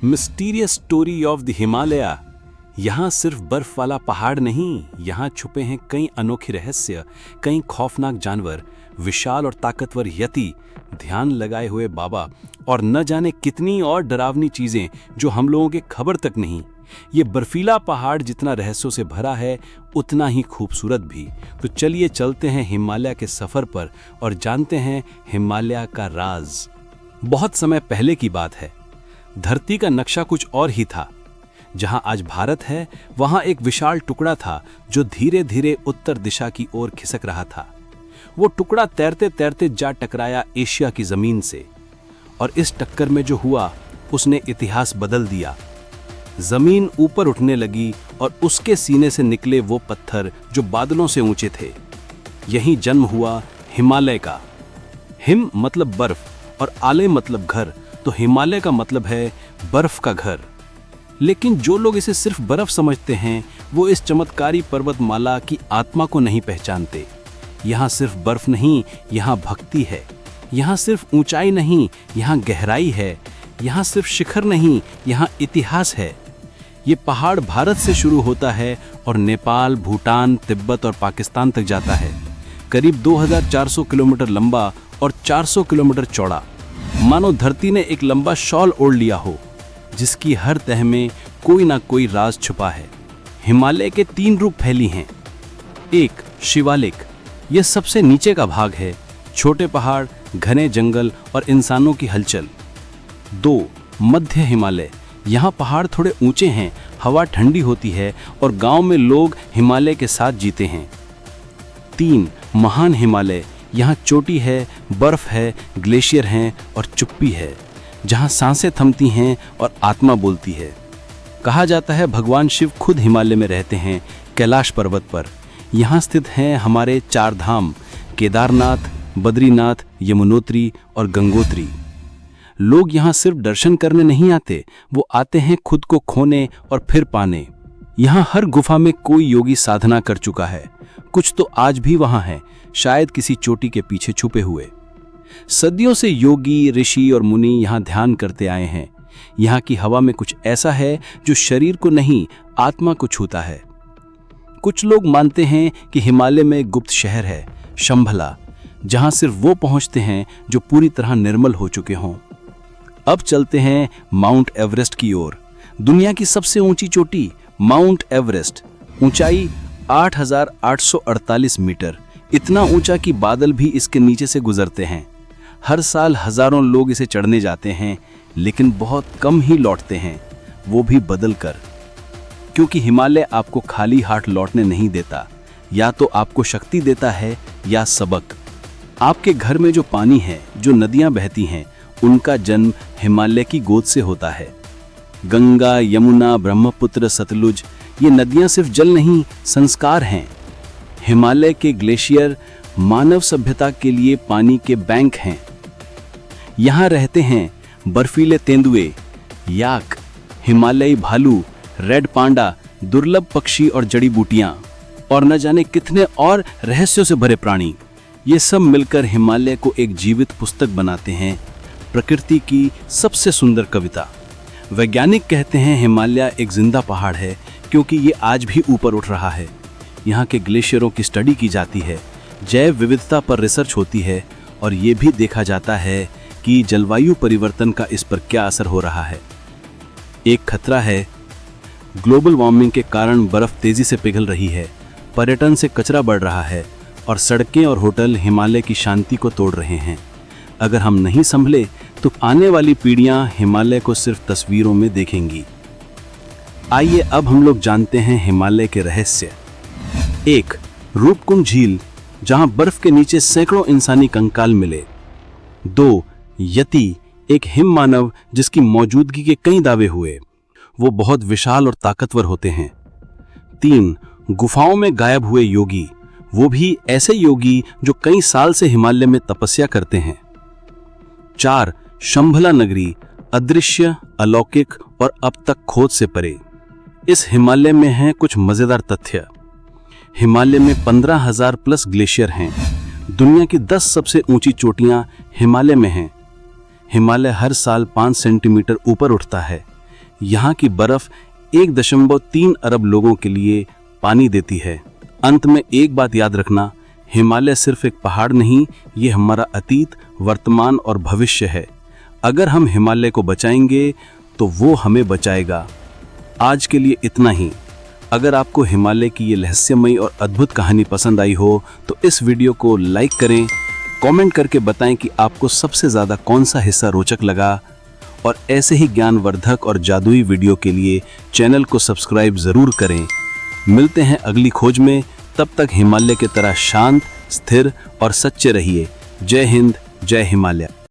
Mysterious story of the Himalaya. यहाँ सिर्फ बर्फ वाला पहाड़ नहीं, यहाँ छुपे हैं कई अनोखे रहस्य, कई खौफनाक जानवर, विशाल और ताकतवर यति, ध्यान लगाए हुए बाबा और न जाने कितनी और डरावनी चीजें जो हम लोगों के खबर तक नहीं। ये बर्फीला पहाड़ जितना रहस्यों से भरा है उतना ही खूबसूरत भी। तो चलिए चलते हैं हिमालय के सफर पर और जानते हैं हिमालय का राज। बहुत समय पहले की बात है, धरती का नक्शा कुछ और ही था। जहां आज भारत है वहां एक विशाल टुकड़ा था जो धीरे धीरे उत्तर दिशा की ओर खिसक रहा था। वो टुकड़ा तैरते तैरते जा टकराया एशिया की जमीन से, और इस टक्कर में जो हुआ उसने इतिहास बदल दिया। जमीन ऊपर उठने लगी और उसके सीने से निकले वो पत्थर जो बादलों से ऊंचे थे। यहीं जन्म हुआ हिमालय का। हिम मतलब बर्फ और आले मतलब घर, तो हिमालय का मतलब है बर्फ का घर। लेकिन जो लोग इसे सिर्फ बर्फ समझते हैं वो इस चमत्कारी पर्वतमाला की आत्मा को नहीं पहचानते। यहाँ सिर्फ बर्फ नहीं, यहाँ भक्ति है। यहाँ सिर्फ ऊंचाई नहीं, यहाँ गहराई है। यहाँ सिर्फ शिखर नहीं, यहाँ इतिहास है। ये पहाड़ भारत से शुरू होता है और नेपाल, भूटान, तिब्बत और पाकिस्तान तक जाता है। करीब 2400 किलोमीटर लंबा और 400 किलोमीटर चौड़ा। मानो धरती ने एक लंबा शॉल ओढ़ लिया हो, जिसकी हर तह में कोई ना कोई राज छुपा है। हिमालय के 3 रूप फैली हैं। 1. शिवालिक, यह सबसे नीचे का भाग है। छोटे पहाड़, घने जंगल और इंसानों की हलचल। 2. मध्य हिमालय, यहाँ पहाड़ थोड़े ऊंचे हैं, हवा ठंडी होती है और गांव में लोग हिमालय के साथ जीते हैं। 3. महान हिमालय, यहाँ चोटी है, बर्फ है, ग्लेशियर हैं और चुप्पी है, जहाँ सांसें थमती हैं और आत्मा बोलती है। कहा जाता है भगवान शिव खुद हिमालय में रहते हैं, कैलाश पर्वत पर। यहाँ स्थित हैं हमारे 4 धाम, केदारनाथ, बद्रीनाथ, यमुनोत्री और गंगोत्री। लोग यहाँ सिर्फ दर्शन करने नहीं आते, वो आते हैं खुद को खोने और फिर पाने। यहाँ हर गुफा में कोई योगी साधना कर चुका है। कुछ तो आज भी वहाँ है, शायद किसी चोटी के पीछे छुपे हुए। सदियों से योगी, ऋषि और मुनि यहाँ ध्यान करते आए हैं। यहाँ की हवा में कुछ ऐसा है जो शरीर को नहीं, आत्मा को छूता है। कुछ लोग मानते हैं कि हिमालय में एक गुप्त शहर है, शंभला, जहाँ सिर्फ वो पहुँचते हैं जो पूरी तरह निर्मल हो चुके हों। अब चलते हैं माउंट एवरेस्ट की ओर। दुनिया की सबसे ऊंची चोटी माउंट एवरेस्ट, ऊंचाई 8,848 मीटर। इतना ऊंचा कि बादल भी इसके नीचे से गुजरते हैं। हर साल हजारों लोग इसे चढ़ने जाते हैं, लेकिन बहुत कम ही लौटते हैं, वो भी बदल कर। क्योंकि हिमालय आपको खाली हाथ लौटने नहीं देता, या तो आपको शक्ति देता है या सबक। आपके घर में जो पानी है, जो नदियां बहती हैं, उनका जन्म हिमालय की गोद से होता है। गंगा, यमुना, ब्रह्मपुत्र, सतलुज, ये नदियां सिर्फ जल नहीं, संस्कार हैं। हिमालय के ग्लेशियर मानव सभ्यता के लिए पानी के बैंक हैं। यहाँ रहते हैं बर्फीले तेंदुए, याक, हिमालयी भालू, रेड पांडा, दुर्लभ पक्षी और जड़ी बूटियां, और न जाने कितने और रहस्यों से भरे प्राणी। ये सब मिलकर हिमालय को एक जीवित पुस्तक बनाते हैं, प्रकृति की सबसे सुंदर कविता। वैज्ञानिक कहते हैं हिमालय एक जिंदा पहाड़ है, क्योंकि ये आज भी ऊपर उठ रहा है। यहाँ के ग्लेशियरों की स्टडी की जाती है, जैव विविधता पर रिसर्च होती है, और ये भी देखा जाता है कि जलवायु परिवर्तन का इस पर क्या असर हो रहा है। एक खतरा है, ग्लोबल वार्मिंग के कारण बर्फ तेजी से पिघल रही है, पर्यटन से कचरा बढ़ रहा है, और सड़कें और होटल हिमालय की शांति को तोड़ रहे हैं। अगर हम नहीं संभले तो आने वाली पीढ़ियां हिमालय को सिर्फ तस्वीरों में देखेंगी। आइए अब हम लोग जानते हैं हिमालय के रहस्य। 1. रूपकुंड झील, जहां बर्फ के नीचे सैकड़ों इंसानी कंकाल मिले। 2. यति, एक हिम मानव जिसकी मौजूदगी के कई दावे हुए। वो बहुत विशाल और ताकतवर होते हैं। 3. गुफाओं में गायब हुए योगी, वो भी ऐसे योगी जो कई साल से हिमालय में तपस्या करते हैं। 4. शंभला नगरी, अदृश्य, अलौकिक और अब तक खोज से परे। इस हिमालय में हैं कुछ मजेदार तथ्य। हिमालय में 15,000 प्लस ग्लेशियर हैं। दुनिया की 10 सबसे ऊंची चोटियां हिमालय में हैं। हिमालय हर साल 5 सेंटीमीटर ऊपर उठता है। यहाँ की बर्फ 1.3 अरब लोगों के लिए पानी देती है। अंत में एक बात याद रखना, हिमालय सिर्फ एक पहाड़ नहीं, ये हमारा अतीत, वर्तमान और भविष्य है। अगर हम हिमालय को बचाएंगे तो वो हमें बचाएगा। आज के लिए इतना ही। अगर आपको हिमालय की ये रहस्यमयी और अद्भुत कहानी पसंद आई हो तो इस वीडियो को लाइक करें, कमेंट करके बताएं कि आपको सबसे ज़्यादा कौन सा हिस्सा रोचक लगा, और ऐसे ही ज्ञानवर्धक और जादुई वीडियो के लिए चैनल को सब्सक्राइब ज़रूर करें। मिलते हैं अगली खोज में, तब तक हिमालय की तरह शांत, स्थिर और सच्चे रहिए। जय हिंद, जय हिमालय।